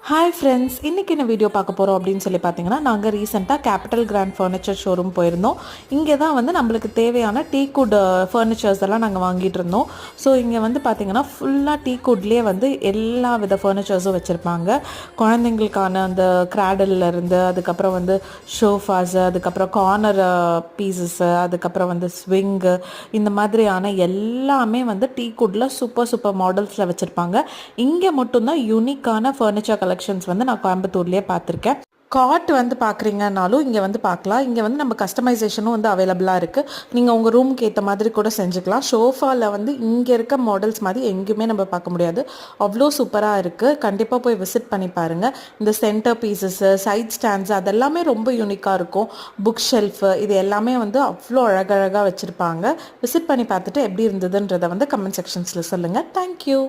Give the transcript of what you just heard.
Hi friends, இன்றைக்கி என்ன video பார்க்க போகிறோம் அப்படின்னு சொல்லி பார்த்தீங்கன்னா, நாங்கள் ரீசெண்டாக கேபிட்டல் கிராண்ட் ஃபர்னிச்சர் ஷோரூம் போயிருந்தோம். இங்கே தான் வந்து நம்மளுக்கு தேவையான டீக்குட் ஃபர்னிச்சர்ஸ் எல்லாம் நாங்கள் வாங்கிட்டு இருந்தோம். ஸோ இங்கே வந்து பார்த்திங்கன்னா ஃபுல்லாக டீக்குட்லேயே வந்து எல்லா வித ஃபர்னிச்சர்ஸும் வச்சுருப்பாங்க. குழந்தைங்களுக்கான அந்த கிராடல்லேருந்து, அதுக்கப்புறம் வந்து ஷோஃபாஸு, அதுக்கப்புறம் கார்னர் பீசஸ்ஸு, அதுக்கப்புறம் வந்து ஸ்விங்கு, இந்த மாதிரியான எல்லாமே வந்து டீக்குட்டில் சூப்பர் மாடல்ஸில் வச்சுருப்பாங்க. இங்கே மட்டும்தான் யூனிக்கான ஃபர்னிச்சர் கலெக்ஷன்ஸ் வந்து நான் கோயம்புத்தூர்லேயே பார்த்துருக்கேன். காட் வந்து பார்க்குறீங்கனாலும் இங்கே வந்து பார்க்கலாம். இங்கே வந்து நம்ம கஸ்டமைசேஷனும் வந்து அவைலபிளாக இருக்குது. நீங்கள் உங்கள் ரூமுக்கு ஏற்ற மாதிரி கூட செஞ்சுக்கலாம். ஷோஃபாவில் வந்து இங்கே இருக்க மாடல்ஸ் மாதிரி எங்கேயுமே நம்ம பார்க்க முடியாது. அவ்வளோ சூப்பராக இருக்குது. கண்டிப்பாக போய் விசிட் பண்ணி பாருங்கள். இந்த சென்டர் பீசஸ்ஸு, சைட் ஸ்டாண்ட்ஸு அதெல்லாமே ரொம்ப யூனிக்காக இருக்கும். புக் ஷெல்ஃபு இது எல்லாமே வந்து அவ்வளோ அழகழகாக வச்சுருப்பாங்க. விசிட் பண்ணி பார்த்துட்டு எப்படி இருந்ததுன்றதை வந்து கமெண்ட் செக்ஷன்ஸில் சொல்லுங்கள். தேங்க்யூ.